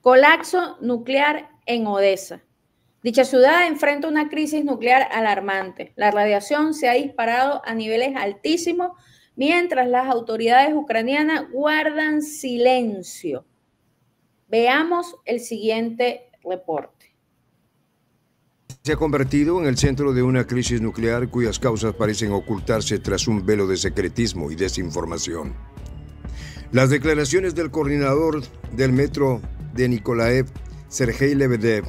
Colapso nuclear en Odessa. Dicha ciudad enfrenta una crisis nuclear alarmante. La radiación se ha disparado a niveles altísimos mientras las autoridades ucranianas guardan silencio. Veamos el siguiente reporte. Se ha convertido en el centro de una crisis nuclear cuyas causas parecen ocultarse tras un velo de secretismo y desinformación. Las declaraciones del coordinador del metro de Nikolaev, Sergei Lebedev,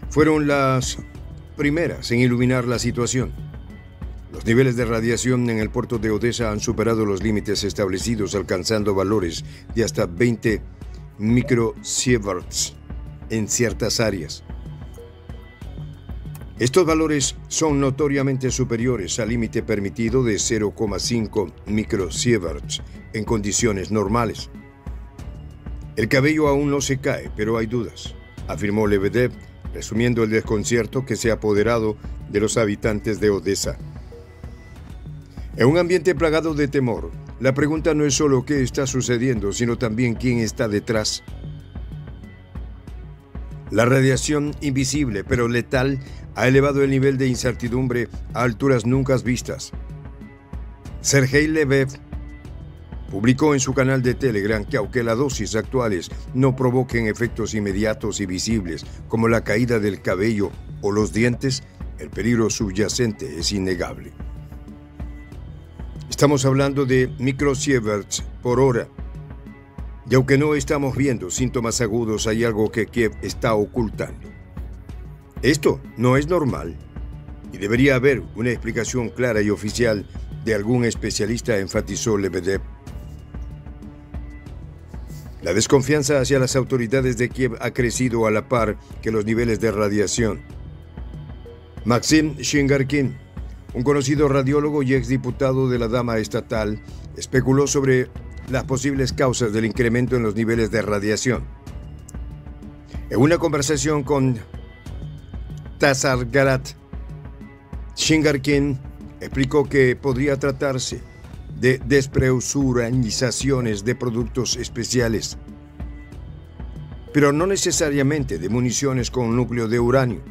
fueron las primeras en iluminar la situación. Los niveles de radiación en el puerto de Odessa han superado los límites establecidos, alcanzando valores de hasta 20 microsieverts en ciertas áreas. Estos valores son notoriamente superiores al límite permitido de 0,5 microsieverts en condiciones normales. El cabello aún no se cae, pero hay dudas, afirmó Lebedev, resumiendo el desconcierto que se ha apoderado de los habitantes de Odessa. En un ambiente plagado de temor, la pregunta no es solo qué está sucediendo, sino también quién está detrás. La radiación invisible pero letal ha elevado el nivel de incertidumbre a alturas nunca vistas. Sergei Lebedev publicó en su canal de Telegram que aunque las dosis actuales no provoquen efectos inmediatos y visibles como la caída del cabello o los dientes, el peligro subyacente es innegable. Estamos hablando de microsieverts por hora. Y aunque no estamos viendo síntomas agudos, hay algo que Kiev está ocultando. Esto no es normal y debería haber una explicación clara y oficial de algún especialista, enfatizó Lebedev. La desconfianza hacia las autoridades de Kiev ha crecido a la par que los niveles de radiación. Maxim Shingarkin, un conocido radiólogo y exdiputado de la Duma estatal, especuló sobre las posibles causas del incremento en los niveles de radiación. En una conversación con Tasargarat, Shingarkin explicó que podría tratarse de despresurizaciones de productos especiales, pero no necesariamente de municiones con núcleo de uranio.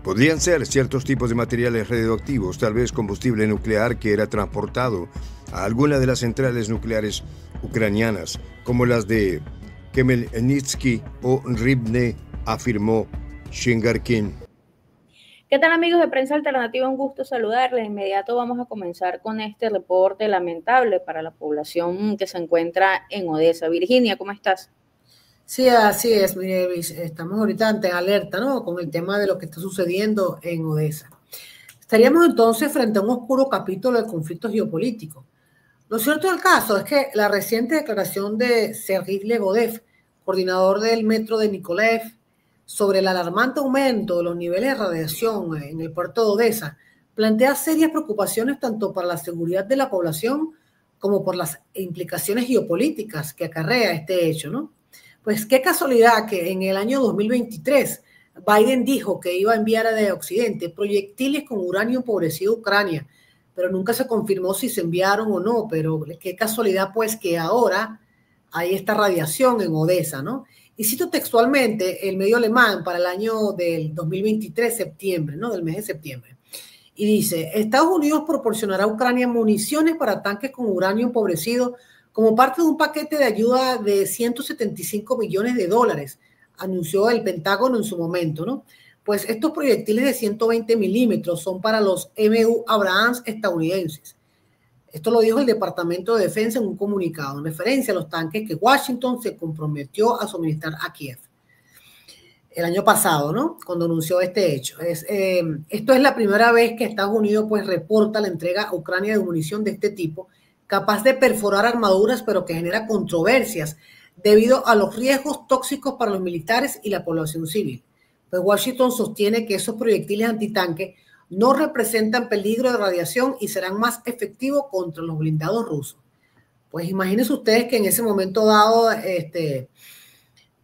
Podrían ser ciertos tipos de materiales radioactivos, tal vez combustible nuclear que era transportado a alguna de las centrales nucleares ucranianas, como las de Khmelnytsky o Rivne, afirmó Shingarkin. ¿Qué tal, amigos de Prensa Alternativa? Un gusto saludarles. De inmediato vamos a comenzar con este reporte lamentable para la población que se encuentra en Odessa. Virginia, ¿cómo estás? Sí, así es, mire, Luis, estamos ahorita ante alerta, ¿no? Con el tema de lo que está sucediendo en Odessa. Estaríamos entonces frente a un oscuro capítulo de conflictos geopolíticos. Lo cierto del caso es que la reciente declaración de Sergei Lebedev, coordinador del metro de Nikolaev, sobre el alarmante aumento de los niveles de radiación en el puerto de Odessa, plantea serias preocupaciones tanto para la seguridad de la población como por las implicaciones geopolíticas que acarrea este hecho, ¿no? Pues qué casualidad que en el año 2023 Biden dijo que iba a enviar de Occidente proyectiles con uranio empobrecido a Ucrania, pero nunca se confirmó si se enviaron o no, pero qué casualidad pues que ahora hay esta radiación en Odessa, ¿no? Y cito textualmente el medio alemán para el año del 2023, septiembre, ¿no? Del mes de septiembre. Y dice, Estados Unidos proporcionará a Ucrania municiones para tanques con uranio empobrecido como parte de un paquete de ayuda de 175 millones de dólares, anunció el Pentágono en su momento, ¿no? Pues estos proyectiles de 120 milímetros son para los MU Abrams estadounidenses. Esto lo dijo el Departamento de Defensa en un comunicado en referencia a los tanques que Washington se comprometió a suministrar a Kiev el año pasado, ¿no? Cuando anunció este hecho. Esto es la primera vez que Estados Unidos pues reporta la entrega a Ucrania de munición de este tipo, capaz de perforar armaduras, pero que genera controversias debido a los riesgos tóxicos para los militares y la población civil. Pues Washington sostiene que esos proyectiles antitanque no representan peligro de radiación y serán más efectivos contra los blindados rusos. Pues imagínense ustedes que en ese momento dado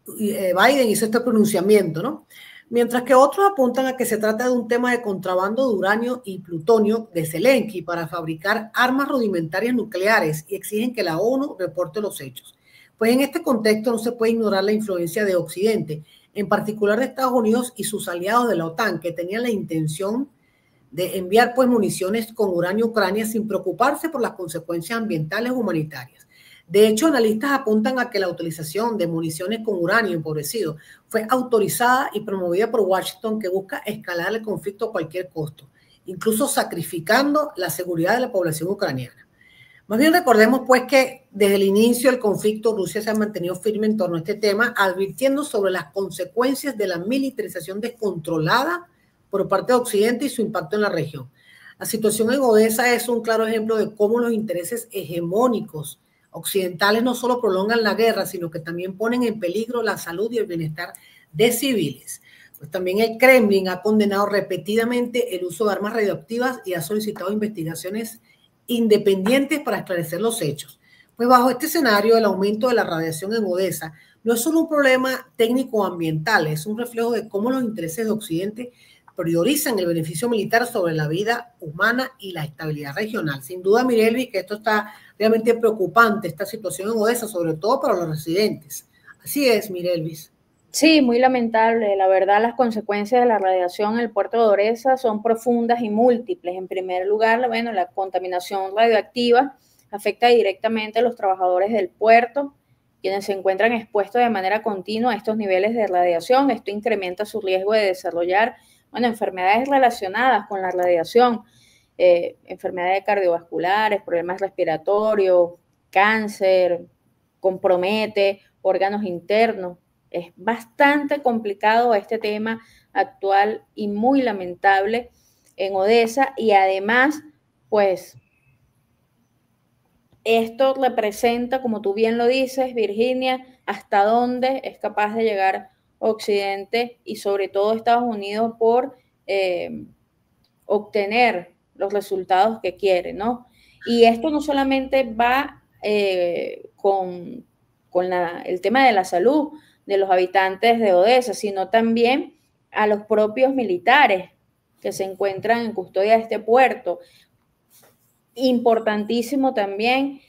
Biden hizo este pronunciamiento, ¿no? Mientras que otros apuntan a que se trata de un tema de contrabando de uranio y plutonio de Zelensky para fabricar armas rudimentarias nucleares y exigen que la ONU reporte los hechos. Pues en este contexto no se puede ignorar la influencia de Occidente, en particular de Estados Unidos y sus aliados de la OTAN, que tenían la intención de enviar pues municiones con uranio a Ucrania sin preocuparse por las consecuencias ambientales o humanitarias. De hecho, analistas apuntan a que la utilización de municiones con uranio empobrecido fue autorizada y promovida por Washington, que busca escalar el conflicto a cualquier costo, incluso sacrificando la seguridad de la población ucraniana. Más bien recordemos pues que desde el inicio del conflicto Rusia se ha mantenido firme en torno a este tema, advirtiendo sobre las consecuencias de la militarización descontrolada por parte de Occidente y su impacto en la región. La situación en Odessa es un claro ejemplo de cómo los intereses hegemónicos occidentales no solo prolongan la guerra, sino que también ponen en peligro la salud y el bienestar de civiles. Pues también el Kremlin ha condenado repetidamente el uso de armas radioactivas y ha solicitado investigaciones independientes para esclarecer los hechos. Pues bajo este escenario, el aumento de la radiación en Odessa no es solo un problema técnico ambiental, es un reflejo de cómo los intereses de Occidente priorizan el beneficio militar sobre la vida humana y la estabilidad regional. Sin duda, Mirelvi, que esto está realmente preocupante, esta situación en Odessa, sobre todo para los residentes. Así es, Mirelvis. Sí, muy lamentable. La verdad, las consecuencias de la radiación en el puerto de Odessa son profundas y múltiples. En primer lugar, bueno, la contaminación radioactiva afecta directamente a los trabajadores del puerto, quienes se encuentran expuestos de manera continua a estos niveles de radiación. Esto incrementa su riesgo de desarrollar, bueno, enfermedades relacionadas con la radiación, enfermedades cardiovasculares, problemas respiratorios, cáncer, compromete órganos internos. Es bastante complicado este tema actual y muy lamentable en Odessa, y además, pues, esto representa, como tú bien lo dices, Virginia, hasta dónde es capaz de llegar Occidente y sobre todo Estados Unidos por obtener los resultados que quiere, ¿no? Y esto no solamente va con el tema de la salud de los habitantes de Odessa, sino también a los propios militares que se encuentran en custodia de este puerto. Importantísimo también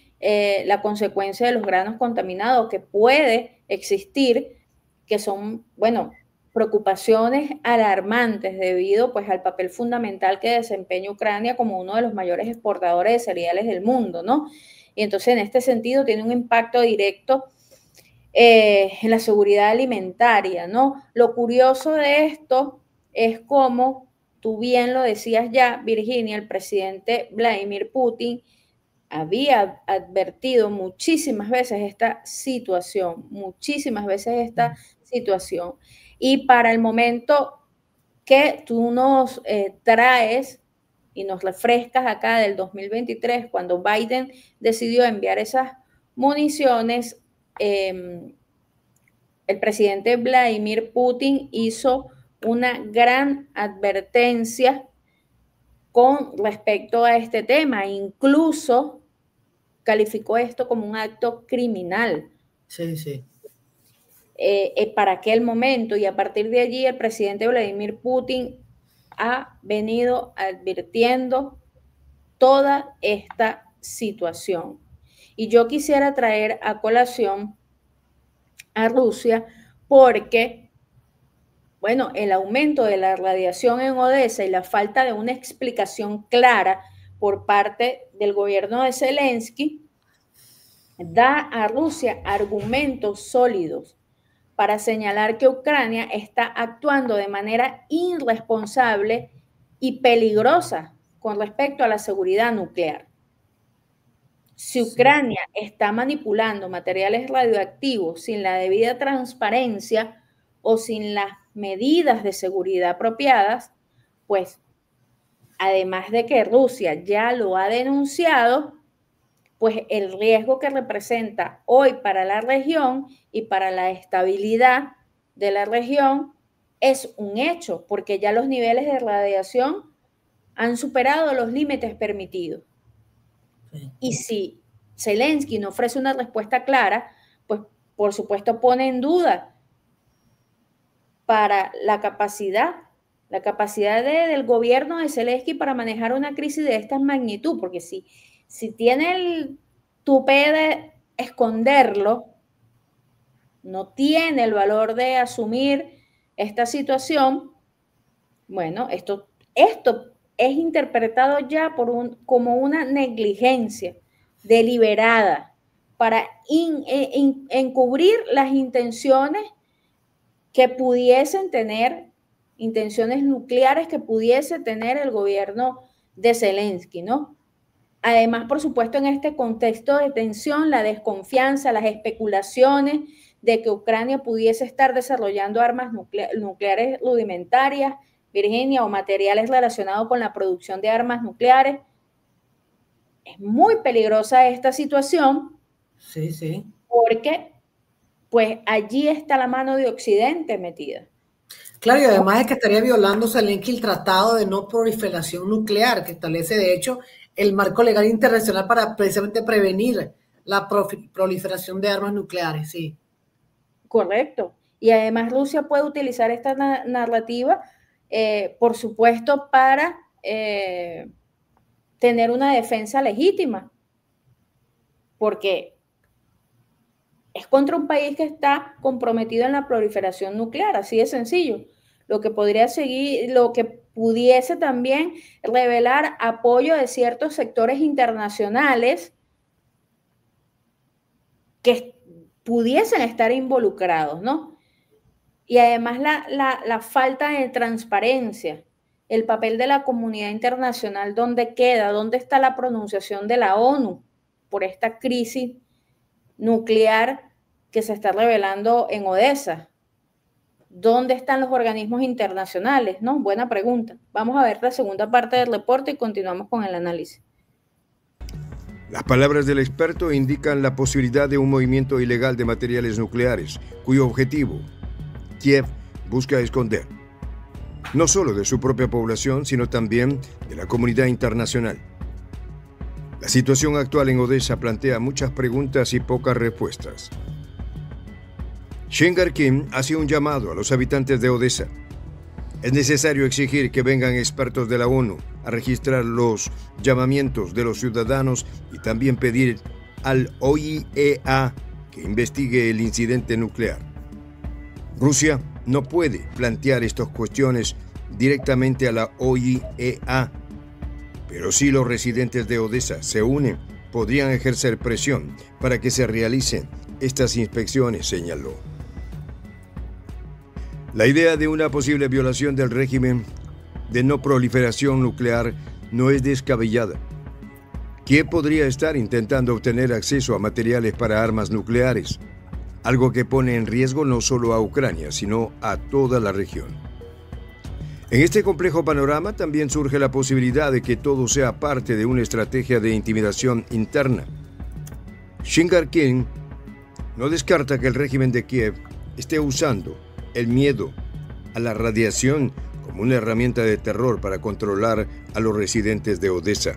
la consecuencia de los granos contaminados que puede existir, que son, bueno, preocupaciones alarmantes debido pues al papel fundamental que desempeña Ucrania como uno de los mayores exportadores de cereales del mundo, ¿no? Y entonces en este sentido tiene un impacto directo en la seguridad alimentaria, ¿no? Lo curioso de esto es como tú bien lo decías ya, Virginia, el presidente Vladimir Putin había advertido muchísimas veces esta situación, y para el momento que tú nos traes y nos refrescas acá del 2023, cuando Biden decidió enviar esas municiones, el presidente Vladimir Putin hizo una gran advertencia con respecto a este tema, incluso calificó esto como un acto criminal. Sí, sí. Para aquel momento, y a partir de allí el presidente Vladimir Putin ha venido advirtiendo toda esta situación. Y yo quisiera traer a colación a Rusia porque, bueno, el aumento de la radiación en Odessa y la falta de una explicación clara por parte del gobierno de Zelensky da a Rusia argumentos sólidos para señalar que Ucrania está actuando de manera irresponsable y peligrosa con respecto a la seguridad nuclear. Si Ucrania está manipulando materiales radioactivos sin la debida transparencia o sin las medidas de seguridad apropiadas, pues además de que Rusia ya lo ha denunciado, pues el riesgo que representa hoy para la región y para la estabilidad de la región es un hecho, porque ya los niveles de radiación han superado los límites permitidos. Y si Zelensky no ofrece una respuesta clara, pues por supuesto pone en duda para la capacidad del gobierno de Zelensky para manejar una crisis de esta magnitud, porque si tiene el tupé de esconderlo, no tiene el valor de asumir esta situación, bueno, esto es interpretado ya como una negligencia deliberada para encubrir las intenciones que pudiesen tener, intenciones nucleares que pudiese tener el gobierno de Zelensky, ¿no? Además, por supuesto, en este contexto de tensión, la desconfianza, las especulaciones de que Ucrania pudiese estar desarrollando armas nucleares rudimentarias, Virginia, o materiales relacionados con la producción de armas nucleares. Es muy peligrosa esta situación. Sí, sí. Porque, pues, allí está la mano de Occidente metida. Claro, y además es que estaría violando Zelensky el Tratado de No Proliferación Nuclear, que establece, de hecho, el marco legal internacional para precisamente prevenir la proliferación de armas nucleares, sí. Correcto. Y además Rusia puede utilizar esta narrativa, por supuesto, para tener una defensa legítima, porque es contra un país que está comprometido en la proliferación nuclear, así de sencillo. Lo que pudiese también revelar apoyo de ciertos sectores internacionales que pudiesen estar involucrados, ¿no? Y además la falta de transparencia, el papel de la comunidad internacional, ¿dónde queda? ¿Dónde está la pronunciación de la ONU por esta crisis nuclear que se está revelando en Odessa? ¿Dónde están los organismos internacionales? ¿No? Buena pregunta. Vamos a ver la segunda parte del reporte y continuamos con el análisis. Las palabras del experto indican la posibilidad de un movimiento ilegal de materiales nucleares, cuyo objetivo Kiev busca esconder, no solo de su propia población, sino también de la comunidad internacional. La situación actual en Odessa plantea muchas preguntas y pocas respuestas. Shingar Kim hace un llamado a los habitantes de Odessa. Es necesario exigir que vengan expertos de la ONU a registrar los llamamientos de los ciudadanos y también pedir al OIEA que investigue el incidente nuclear. Rusia no puede plantear estas cuestiones directamente a la OIEA, pero si los residentes de Odessa se unen, podrían ejercer presión para que se realicen estas inspecciones, señaló. La idea de una posible violación del régimen de no proliferación nuclear no es descabellada. Kiev podría estar intentando obtener acceso a materiales para armas nucleares, algo que pone en riesgo no solo a Ucrania, sino a toda la región. En este complejo panorama también surge la posibilidad de que todo sea parte de una estrategia de intimidación interna. Shingar Kim no descarta que el régimen de Kiev esté usando el miedo a la radiación como una herramienta de terror para controlar a los residentes de Odessa.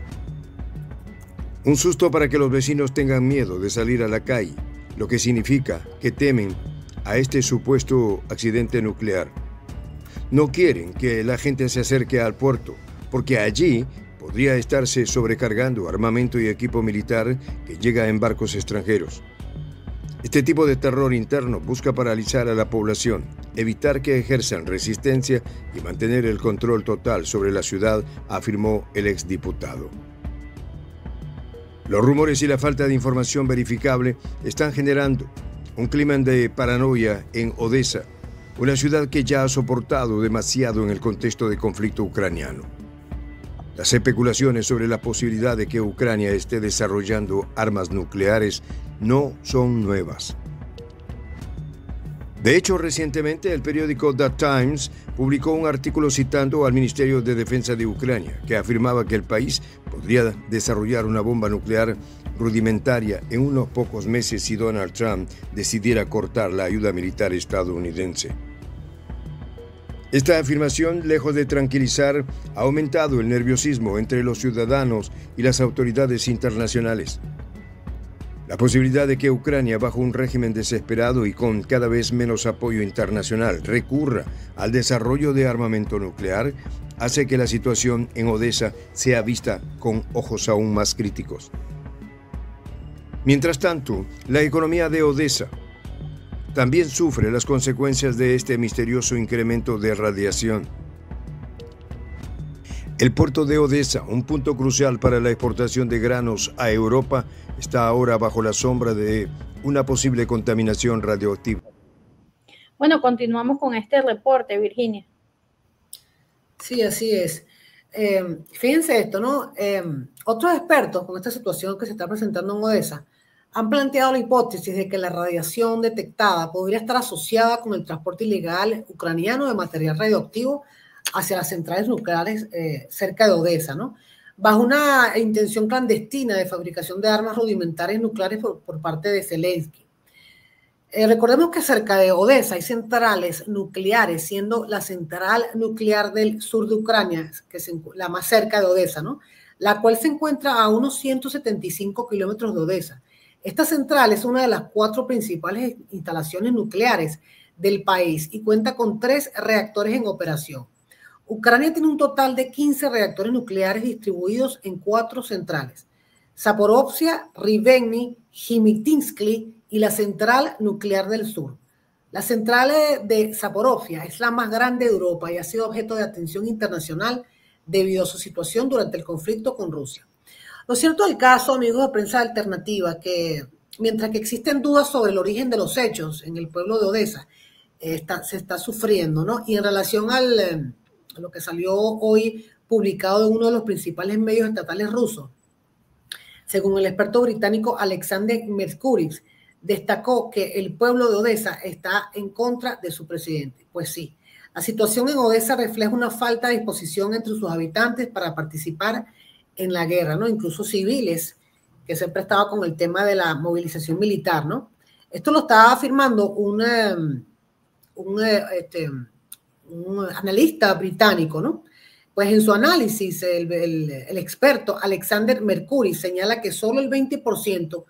Un susto para que los vecinos tengan miedo de salir a la calle, lo que significa que temen a este supuesto accidente nuclear. No quieren que la gente se acerque al puerto, porque allí podría estarse sobrecargando armamento y equipo militar que llega en barcos extranjeros. Este tipo de terror interno busca paralizar a la población, evitar que ejerzan resistencia y mantener el control total sobre la ciudad, afirmó el exdiputado. Los rumores y la falta de información verificable están generando un clima de paranoia en Odessa, una ciudad que ya ha soportado demasiado en el contexto de conflicto ucraniano. Las especulaciones sobre la posibilidad de que Ucrania esté desarrollando armas nucleares no son nuevas. De hecho, recientemente el periódico The Times publicó un artículo citando al Ministerio de Defensa de Ucrania, que afirmaba que el país podría desarrollar una bomba nuclear rudimentaria en unos pocos meses si Donald Trump decidiera cortar la ayuda militar estadounidense. Esta afirmación, lejos de tranquilizar, ha aumentado el nerviosismo entre los ciudadanos y las autoridades internacionales. La posibilidad de que Ucrania, bajo un régimen desesperado y con cada vez menos apoyo internacional, recurra al desarrollo de armamento nuclear, hace que la situación en Odessa sea vista con ojos aún más críticos. Mientras tanto, la economía de Odessa también sufre las consecuencias de este misterioso incremento de radiación. El puerto de Odesa, un punto crucial para la exportación de granos a Europa, está ahora bajo la sombra de una posible contaminación radioactiva. Bueno, continuamos con este reporte, Virginia. Sí, así es. Fíjense esto, ¿no? Otros expertos con esta situación que se está presentando en Odesa han planteado la hipótesis de que la radiación detectada podría estar asociada con el transporte ilegal ucraniano de material radioactivo hacia las centrales nucleares cerca de Odesa, ¿no? Bajo una intención clandestina de fabricación de armas rudimentarias nucleares por parte de Zelensky. Recordemos que cerca de Odesa hay centrales nucleares, siendo la central nuclear del sur de Ucrania, que es la más cerca de Odesa, ¿no? La cual se encuentra a unos 175 kilómetros de Odesa. Esta central es una de las 4 principales instalaciones nucleares del país y cuenta con 3 reactores en operación. Ucrania tiene un total de 15 reactores nucleares distribuidos en 4 centrales: Zaporizhzhia, Rivne, Khmelnytskyi y la central nuclear del sur. La central de Zaporizhzhia es la más grande de Europa y ha sido objeto de atención internacional debido a su situación durante el conflicto con Rusia. Lo cierto del caso, amigos de Prensa Alternativa, que mientras que existen dudas sobre el origen de los hechos en el pueblo de Odesa, se está sufriendo, ¿no? Y en relación a lo que salió hoy publicado en uno de los principales medios estatales rusos, según el experto británico Alexander Merkuris, destacó que el pueblo de Odesa está en contra de su presidente. Pues sí, la situación en Odesa refleja una falta de disposición entre sus habitantes para participar en la guerra, ¿no? Incluso civiles, que siempre estaba con el tema de la movilización militar, ¿no? Esto lo estaba afirmando un analista británico, ¿no? Pues en su análisis, el experto Alexander Merkuris señala que solo el 20%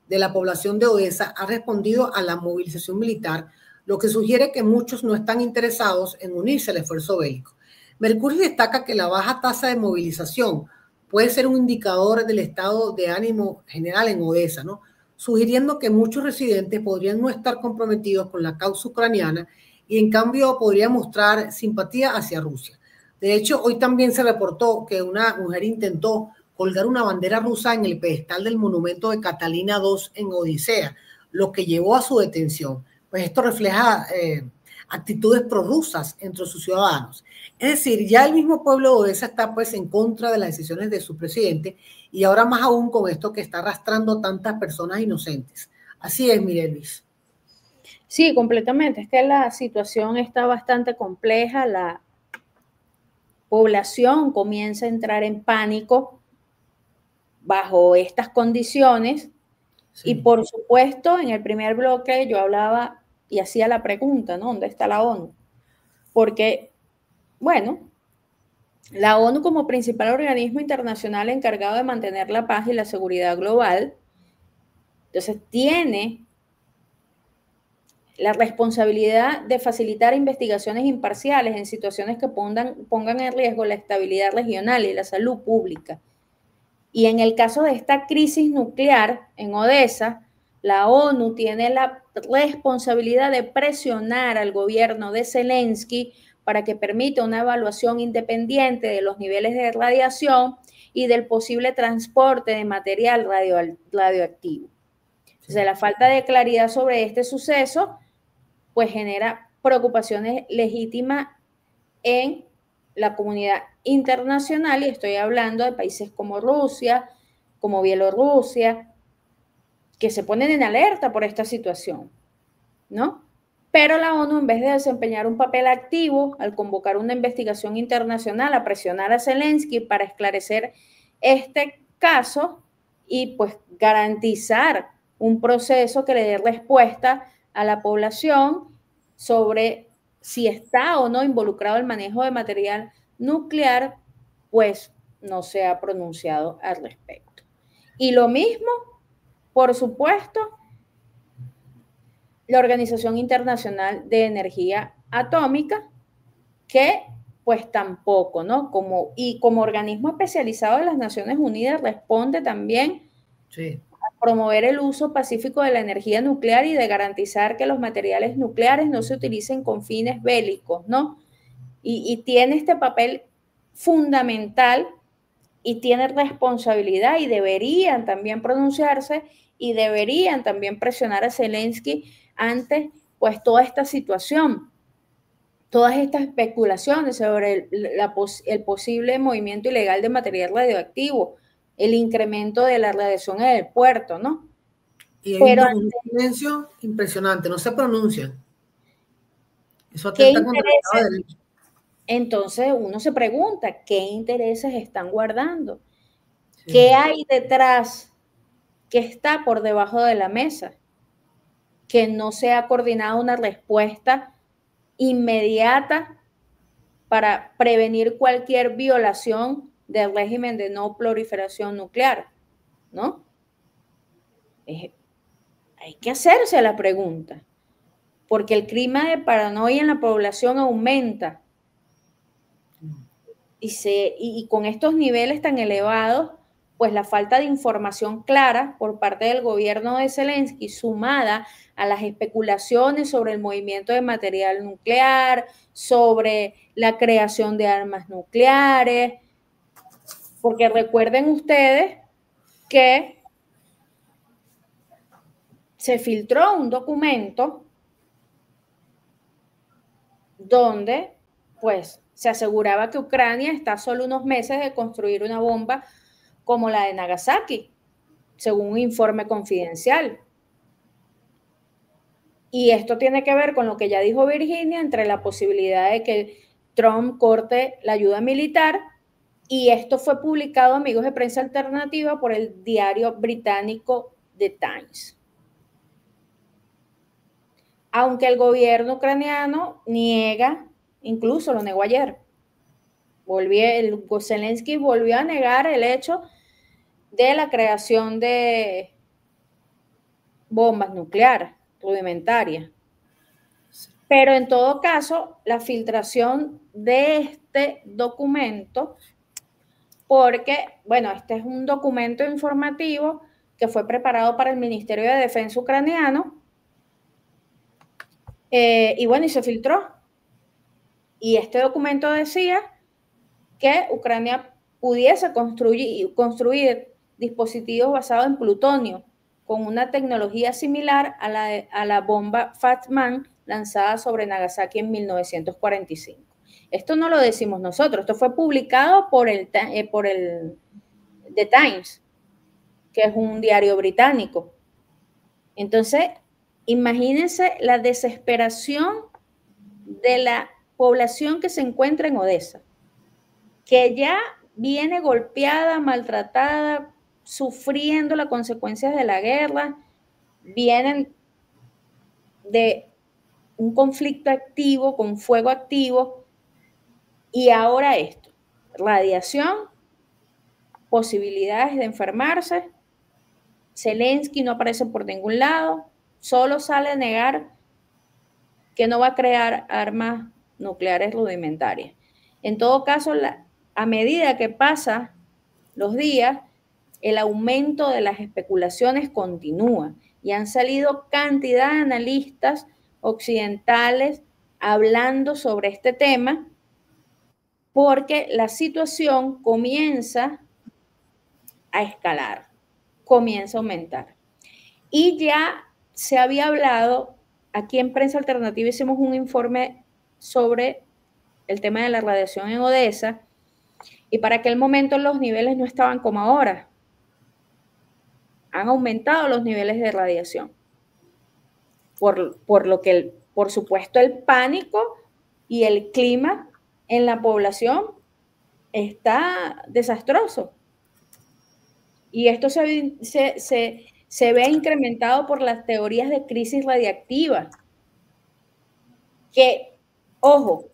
de la población de Odesa ha respondido a la movilización militar, lo que sugiere que muchos no están interesados en unirse al esfuerzo bélico. Merkuris destaca que la baja tasa de movilización puede ser un indicador del estado de ánimo general en Odesa, ¿no? Sugiriendo que muchos residentes podrían no estar comprometidos con la causa ucraniana y en cambio podrían mostrar simpatía hacia Rusia. De hecho, hoy también se reportó que una mujer intentó colgar una bandera rusa en el pedestal del monumento de Catalina II en Odisea, lo que llevó a su detención. Pues esto refleja actitudes prorrusas entre sus ciudadanos. Es decir, ya el mismo pueblo de Odesa está pues en contra de las decisiones de su presidente y ahora más aún con esto que está arrastrando tantas personas inocentes. Así es, Mirelis. Sí, completamente. Es que la situación está bastante compleja. La población comienza a entrar en pánico bajo estas condiciones. Sí. Y por supuesto, en el primer bloque yo hablaba y hacía la pregunta, ¿no? ¿Dónde está la ONU? Porque, bueno, la ONU como principal organismo internacional encargado de mantener la paz y la seguridad global, entonces tiene la responsabilidad de facilitar investigaciones imparciales en situaciones que pongan en riesgo la estabilidad regional y la salud pública. Y en el caso de esta crisis nuclear en Odesa, la ONU tiene la responsabilidad de presionar al gobierno de Zelensky para que permita una evaluación independiente de los niveles de radiación y del posible transporte de material radioactivo. Entonces, la falta de claridad sobre este suceso pues genera preocupaciones legítimas en la comunidad internacional, y estoy hablando de países como Rusia, como Bielorrusia, que se ponen en alerta por esta situación, ¿no? Pero la ONU, en vez de desempeñar un papel activo al convocar una investigación internacional, a presionar a Zelensky para esclarecer este caso y pues garantizar un proceso que le dé respuesta a la población sobre si está o no involucrado el manejo de material nuclear, pues no se ha pronunciado al respecto. Y lo mismo, por supuesto, la Organización Internacional de Energía Atómica, que pues tampoco, ¿no? Como organismo especializado de las Naciones Unidas responde también a promover el uso pacífico de la energía nuclear y de garantizar que los materiales nucleares no se utilicen con fines bélicos, ¿no? Y tiene este papel fundamental y tiene responsabilidad y deberían también pronunciarse y deberían también presionar a Zelensky ante pues toda esta situación, todas estas especulaciones sobre el posible movimiento ilegal de material radioactivo, el incremento de la radiación en el puerto, ¿no? Y hay un silencio impresionante, no se pronuncian. Eso atenta contra el Estado de Derecho. Entonces uno se pregunta, ¿qué intereses están guardando? Sí. ¿Qué hay detrás? ¿Qué está por debajo de la mesa? Que no se ha coordinado una respuesta inmediata para prevenir cualquier violación del régimen de no proliferación nuclear, ¿no? Hay que hacerse la pregunta, porque el clima de paranoia en la población aumenta y con estos niveles tan elevados, pues la falta de información clara por parte del gobierno de Zelensky, sumada a las especulaciones sobre el movimiento de material nuclear, sobre la creación de armas nucleares, porque recuerden ustedes que se filtró un documento donde, pues, se aseguraba que Ucrania está a solo unos meses de construir una bomba como la de Nagasaki, según un informe confidencial. Y esto tiene que ver con lo que ya dijo Virginia, entre la posibilidad de que Trump corte la ayuda militar, y esto fue publicado, amigos de Prensa Alternativa, por el diario británico The Times. Aunque el gobierno ucraniano niega, incluso lo negó ayer, Zelensky volvió a negar el hecho de la creación de bombas nucleares rudimentarias. Pero en todo caso, la filtración de este documento, porque, bueno, este es un documento informativo que fue preparado para el Ministerio de Defensa ucraniano, y bueno, y se filtró. Y este documento decía que Ucrania pudiese construir dispositivos basados en plutonio con una tecnología similar a la bomba Fat Man lanzada sobre Nagasaki en 1945. Esto no lo decimos nosotros, esto fue publicado por el The Times, que es un diario británico. Entonces, imagínense la desesperación de la población que se encuentra en Odessa, que ya viene golpeada, maltratada, sufriendo las consecuencias de la guerra, vienen de un conflicto activo, con fuego activo, y ahora esto, radiación, posibilidades de enfermarse. Zelensky no aparece por ningún lado, solo sale a negar que no va a crear armas nucleares rudimentarias. En todo caso, a medida que pasan los días, el aumento de las especulaciones continúa y han salido cantidad de analistas occidentales hablando sobre este tema, porque la situación comienza a escalar, comienza a aumentar. Y ya se había hablado, aquí en Prensa Alternativa hicimos un informe sobre el tema de la radiación en Odessa, y para aquel momento los niveles no estaban como ahora. Han aumentado los niveles de radiación. Por lo que, por supuesto, el pánico y el clima en la población está desastroso. Y esto se ve incrementado por las teorías de crisis radiactiva, que, ojo,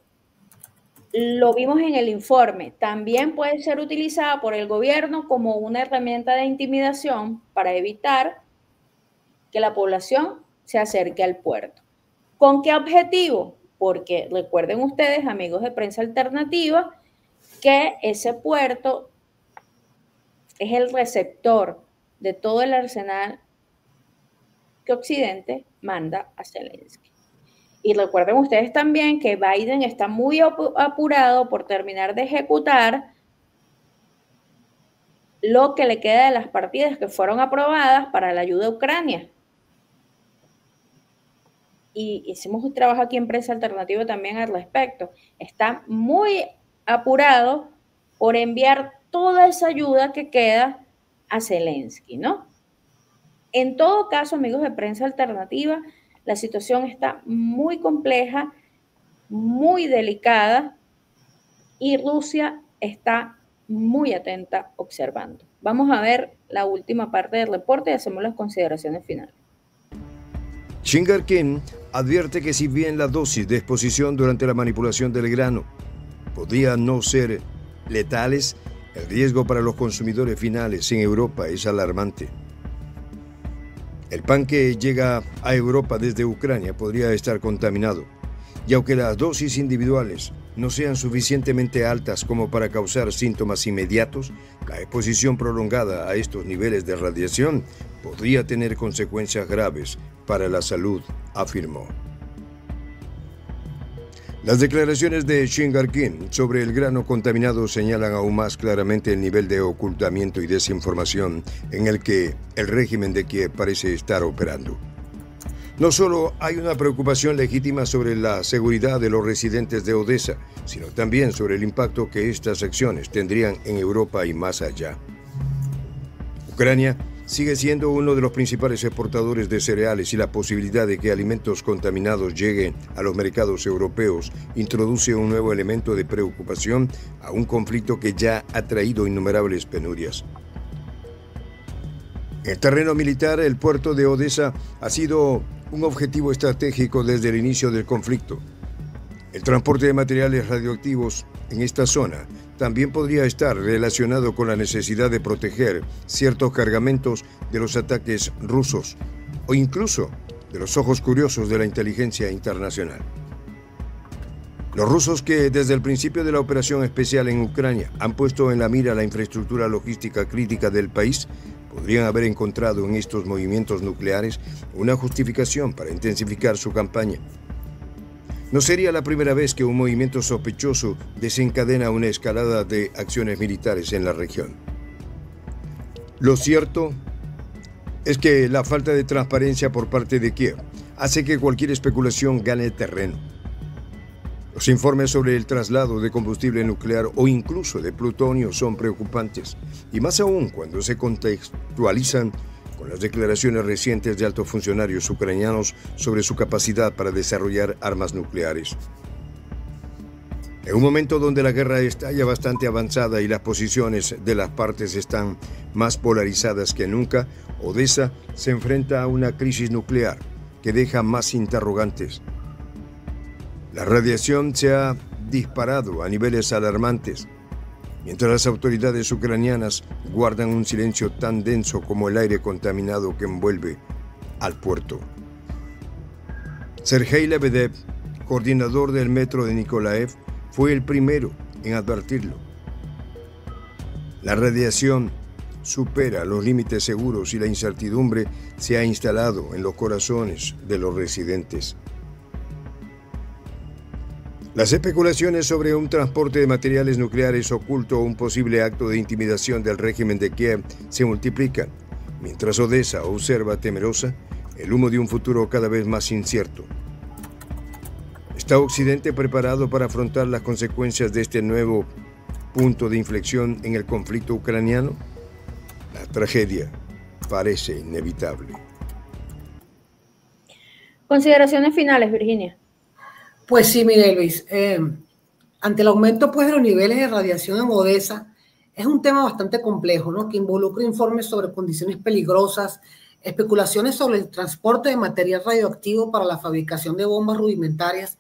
lo vimos en el informe, también puede ser utilizada por el gobierno como una herramienta de intimidación para evitar que la población se acerque al puerto. ¿Con qué objetivo? Porque recuerden ustedes, amigos de Prensa Alternativa, que ese puerto es el receptor de todo el arsenal que Occidente manda a Zelensky. Y recuerden ustedes también que Biden está muy apurado por terminar de ejecutar lo que le queda de las partidas que fueron aprobadas para la ayuda a Ucrania. Y hicimos un trabajo aquí en Prensa Alternativa también al respecto. Está muy apurado por enviar toda esa ayuda que queda a Zelensky, ¿no? En todo caso, amigos de Prensa Alternativa, la situación está muy compleja, muy delicada y Rusia está muy atenta observando. Vamos a ver la última parte del reporte y hacemos las consideraciones finales. Shingarkin advierte que si bien la dosis de exposición durante la manipulación del grano podría no ser letales, el riesgo para los consumidores finales en Europa es alarmante. El pan que llega a Europa desde Ucrania podría estar contaminado, y aunque las dosis individuales no sean suficientemente altas como para causar síntomas inmediatos, la exposición prolongada a estos niveles de radiación podría tener consecuencias graves para la salud, afirmó. Las declaraciones de Shingarkin sobre el grano contaminado señalan aún más claramente el nivel de ocultamiento y desinformación en el que el régimen de Kiev parece estar operando. No solo hay una preocupación legítima sobre la seguridad de los residentes de Odesa, sino también sobre el impacto que estas acciones tendrían en Europa y más allá. Ucrania sigue siendo uno de los principales exportadores de cereales y la posibilidad de que alimentos contaminados lleguen a los mercados europeos introduce un nuevo elemento de preocupación a un conflicto que ya ha traído innumerables penurias. En el terreno militar, el puerto de Odesa ha sido un objetivo estratégico desde el inicio del conflicto. El transporte de materiales radioactivos en esta zona también podría estar relacionado con la necesidad de proteger ciertos cargamentos de los ataques rusos o incluso de los ojos curiosos de la inteligencia internacional. Los rusos, que desde el principio de la operación especial en Ucrania han puesto en la mira la infraestructura logística crítica del país, podrían haber encontrado en estos movimientos nucleares una justificación para intensificar su campaña. No sería la primera vez que un movimiento sospechoso desencadena una escalada de acciones militares en la región. Lo cierto es que la falta de transparencia por parte de Kiev hace que cualquier especulación gane terreno. Los informes sobre el traslado de combustible nuclear o incluso de plutonio son preocupantes, y más aún cuando se contextualizan con las declaraciones recientes de altos funcionarios ucranianos sobre su capacidad para desarrollar armas nucleares. En un momento donde la guerra está ya bastante avanzada y las posiciones de las partes están más polarizadas que nunca, Odesa se enfrenta a una crisis nuclear que deja más interrogantes. La radiación se ha disparado a niveles alarmantes, mientras las autoridades ucranianas guardan un silencio tan denso como el aire contaminado que envuelve al puerto. Sergei Lebedev, coordinador del metro de Nikolaev, fue el primero en advertirlo. La radiación supera los límites seguros y la incertidumbre se ha instalado en los corazones de los residentes. Las especulaciones sobre un transporte de materiales nucleares oculto o un posible acto de intimidación del régimen de Kiev se multiplican, mientras Odesa observa temerosa el humo de un futuro cada vez más incierto. ¿Está Occidente preparado para afrontar las consecuencias de este nuevo punto de inflexión en el conflicto ucraniano? La tragedia parece inevitable. Consideraciones finales, Virginia. Pues sí, mire, Luis, ante el aumento pues, de los niveles de radiación en Odesa, es un tema bastante complejo, ¿no? Que involucra informes sobre condiciones peligrosas, especulaciones sobre el transporte de material radioactivo para la fabricación de bombas rudimentarias.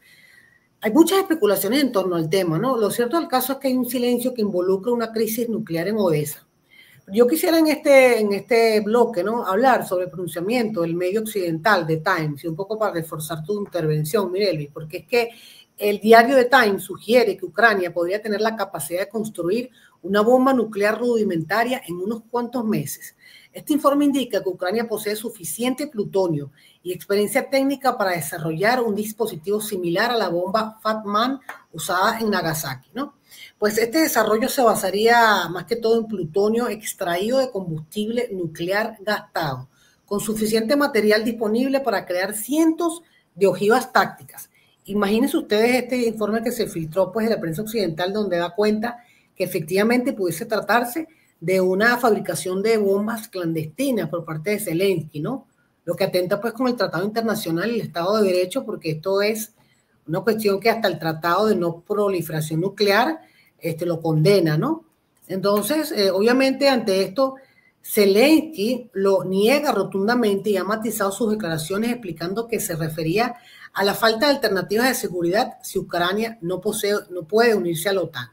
Hay muchas especulaciones en torno al tema, ¿no? Lo cierto del caso es que hay un silencio que involucra una crisis nuclear en Odesa. Yo quisiera en este bloque, ¿no? Hablar sobre el pronunciamiento del medio occidental, The Times, y un poco para reforzar tu intervención, Mirelis, porque es que el diario The Times sugiere que Ucrania podría tener la capacidad de construir una bomba nuclear rudimentaria en unos cuantos meses. Este informe indica que Ucrania posee suficiente plutonio y experiencia técnica para desarrollar un dispositivo similar a la bomba Fat Man usada en Nagasaki, ¿no? Pues este desarrollo se basaría más que todo en plutonio extraído de combustible nuclear gastado, con suficiente material disponible para crear cientos de ojivas tácticas. Imagínense ustedes este informe que se filtró pues, de la prensa occidental, donde da cuenta que efectivamente pudiese tratarse de una fabricación de bombas clandestinas por parte de Zelensky, ¿no? Lo que atenta pues con el Tratado Internacional y el Estado de Derecho, porque esto es una cuestión que hasta el Tratado de No Proliferación Nuclear lo condena, ¿no? Entonces, obviamente ante esto, Zelensky lo niega rotundamente y ha matizado sus declaraciones explicando que se refería a la falta de alternativas de seguridad si Ucrania no puede unirse a la OTAN,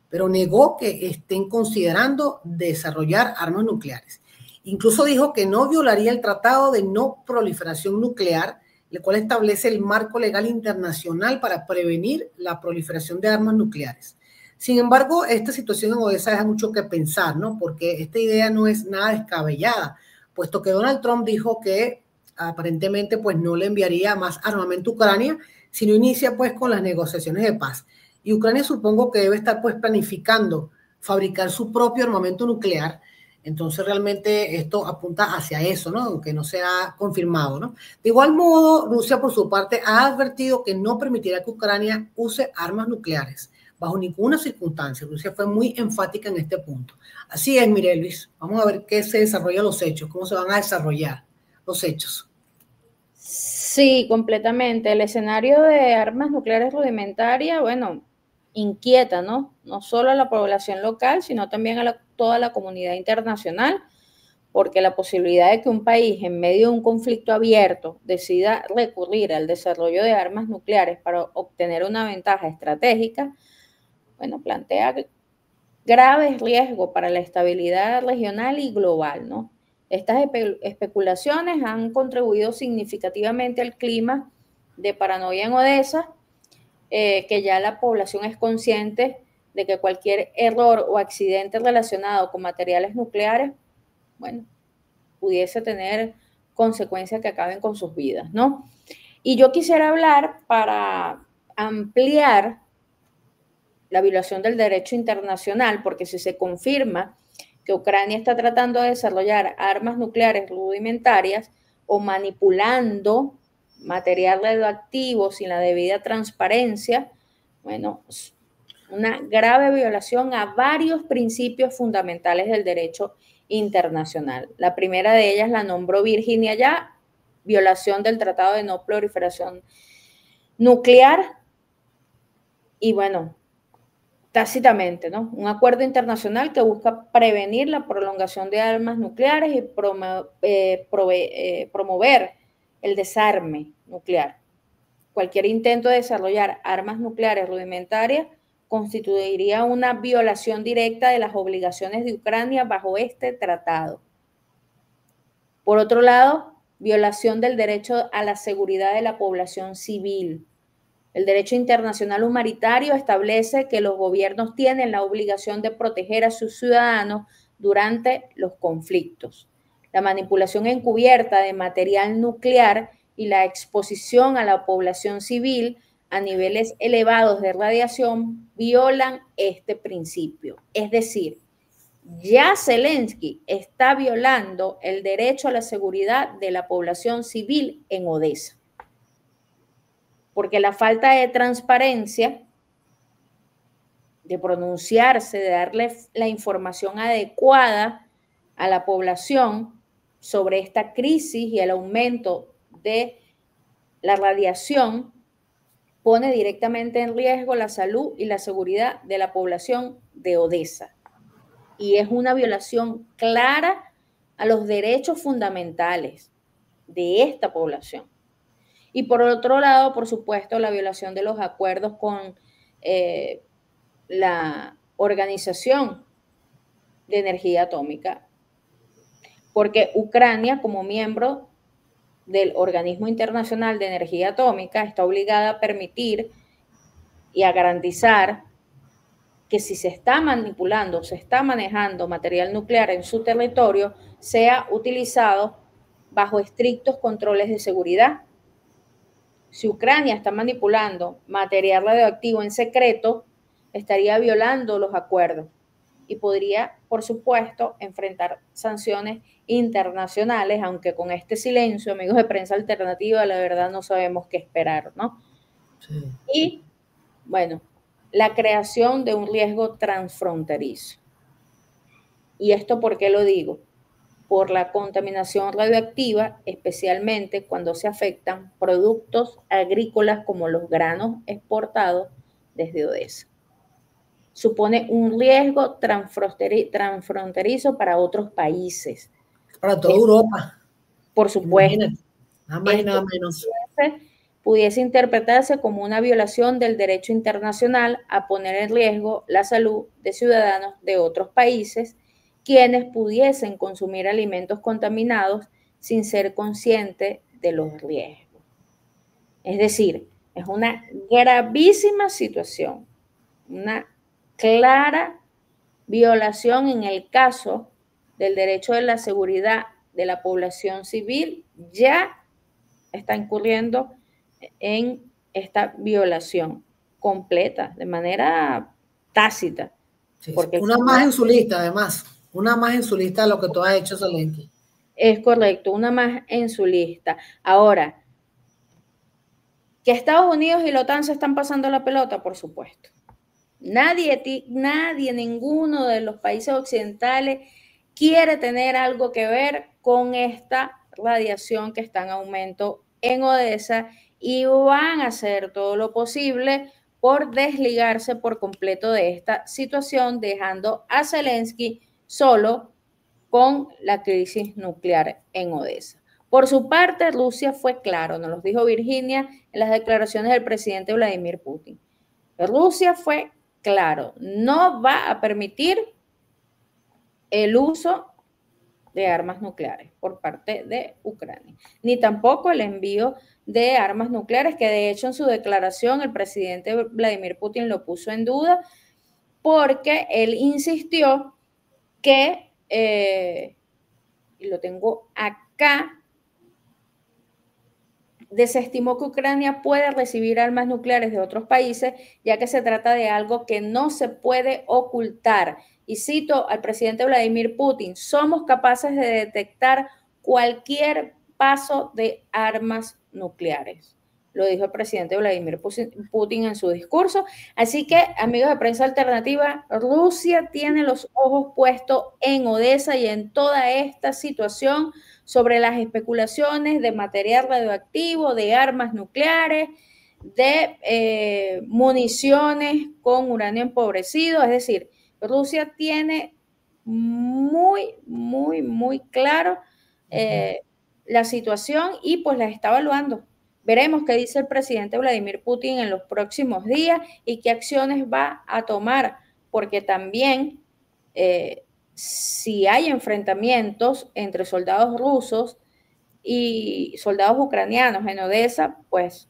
pero negó que estén considerando desarrollar armas nucleares. Incluso dijo que no violaría el Tratado de No Proliferación Nuclear, el cual establece el marco legal internacional para prevenir la proliferación de armas nucleares. Sin embargo, esta situación en Odessa deja mucho que pensar, ¿no? Porque esta idea no es nada descabellada, puesto que Donald Trump dijo que aparentemente pues no le enviaría más armamento a Ucrania si no inicia pues con las negociaciones de paz. Y Ucrania supongo que debe estar pues planificando fabricar su propio armamento nuclear. Entonces realmente esto apunta hacia eso, ¿no? Aunque no se ha confirmado, ¿no? De igual modo, Rusia por su parte ha advertido que no permitirá que Ucrania use armas nucleares bajo ninguna circunstancia. Rusia fue muy enfática en este punto. Así es, Mirelis. Vamos a ver qué se desarrollan los hechos, cómo se van a desarrollar los hechos. Sí, completamente. El escenario de armas nucleares rudimentarias, bueno, inquieta, ¿no? No solo a la población local, sino también a toda la comunidad internacional, porque la posibilidad de que un país en medio de un conflicto abierto decida recurrir al desarrollo de armas nucleares para obtener una ventaja estratégica, bueno, plantea graves riesgos para la estabilidad regional y global, ¿no? Estas especulaciones han contribuido significativamente al clima de paranoia en Odessa, que ya la población es consciente de que cualquier error o accidente relacionado con materiales nucleares, bueno, pudiese tener consecuencias que acaben con sus vidas, ¿no? Y yo quisiera hablar para ampliar la violación del derecho internacional, porque si se confirma que Ucrania está tratando de desarrollar armas nucleares rudimentarias o manipulando material radioactivo sin la debida transparencia, bueno, una grave violación a varios principios fundamentales del derecho internacional. La primera de ellas la nombró Virginia ya, violación del Tratado de No Proliferación Nuclear, y bueno, tácitamente, ¿no? Un acuerdo internacional que busca prevenir la prolongación de armas nucleares y promover el desarme nuclear. Cualquier intento de desarrollar armas nucleares rudimentarias constituiría una violación directa de las obligaciones de Ucrania bajo este tratado. Por otro lado, violación del derecho a la seguridad de la población civil. El derecho internacional humanitario establece que los gobiernos tienen la obligación de proteger a sus ciudadanos durante los conflictos. La manipulación encubierta de material nuclear y la exposición a la población civil a niveles elevados de radiación violan este principio. Es decir, ya Zelensky está violando el derecho a la seguridad de la población civil en Odessa, porque la falta de transparencia, de pronunciarse, de darle la información adecuada a la población sobre esta crisis y el aumento de la radiación, pone directamente en riesgo la salud y la seguridad de la población de Odessa. Y es una violación clara a los derechos fundamentales de esta población. Y por otro lado, por supuesto, la violación de los acuerdos con la Organización de Energía Atómica, porque Ucrania, como miembro del Organismo Internacional de Energía Atómica, está obligada a permitir y a garantizar que si se está manipulando, se está manejando material nuclear en su territorio, sea utilizado bajo estrictos controles de seguridad. Si Ucrania está manipulando material radioactivo en secreto, estaría violando los acuerdos y podría, por supuesto, enfrentar sanciones internacionales, aunque con este silencio, amigos de Prensa Alternativa, la verdad no sabemos qué esperar, ¿no? Sí. Y, bueno, la creación de un riesgo transfronterizo. ¿Y esto por qué lo digo? Por la contaminación radioactiva, especialmente cuando se afectan productos agrícolas como los granos exportados desde Odesa. Supone un riesgo transfronterizo para otros países. Para toda Europa. Por supuesto. Imagínate. Nada más y nada menos. Pudiese interpretarse como una violación del derecho internacional a poner en riesgo la salud de ciudadanos de otros países, quienes pudiesen consumir alimentos contaminados sin ser conscientes de los riesgos. Es decir, es una gravísima situación, una clara violación en el caso del derecho de la seguridad de la población civil. Ya está incurriendo en esta violación completa, de manera tácita. Sí, porque una más en su lista, además. Una más en su lista de lo que tú has hecho, Zelensky. Es correcto, una más en su lista. Ahora, ¿que Estados Unidos y la OTAN se están pasando la pelota? Por supuesto. Nadie, ninguno de los países occidentales quiere tener algo que ver con esta radiación que está en aumento en Odesa y van a hacer todo lo posible por desligarse por completo de esta situación, dejando a Zelensky solo con la crisis nuclear en Odesa. Por su parte, Rusia fue claro, nos lo dijo Virginia en las declaraciones del presidente Vladimir Putin. Rusia fue claro, no va a permitir el uso de armas nucleares por parte de Ucrania, ni tampoco el envío de armas nucleares, que de hecho en su declaración el presidente Vladimir Putin lo puso en duda porque él insistió que, y lo tengo acá, desestimó que Ucrania puede recibir armas nucleares de otros países, ya que se trata de algo que no se puede ocultar. Y cito al presidente Vladimir Putin: somos capaces de detectar cualquier paso de armas nucleares. Lo dijo el presidente Vladimir Putin en su discurso. Así que, amigos de Prensa Alternativa, Rusia tiene los ojos puestos en Odesa y en toda esta situación sobre las especulaciones de material radioactivo, de armas nucleares, de municiones con uranio empobrecido. Es decir, Rusia tiene muy claro la situación y pues la está evaluando. Veremos qué dice el presidente Vladimir Putin en los próximos días y qué acciones va a tomar, porque también si hay enfrentamientos entre soldados rusos y soldados ucranianos en Odesa, pues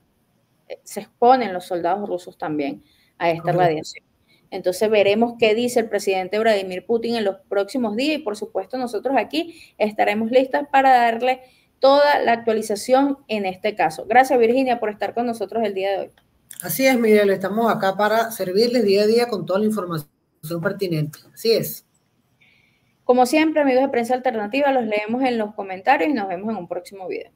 se exponen los soldados rusos también a esta radiación. Entonces veremos qué dice el presidente Vladimir Putin en los próximos días y por supuesto nosotros aquí estaremos listas para darle toda la actualización en este caso. Gracias, Virginia, por estar con nosotros el día de hoy. Así es, Miguel, estamos acá para servirles día a día con toda la información pertinente. Así es. Como siempre, amigos de Prensa Alternativa, los leemos en los comentarios y nos vemos en un próximo video.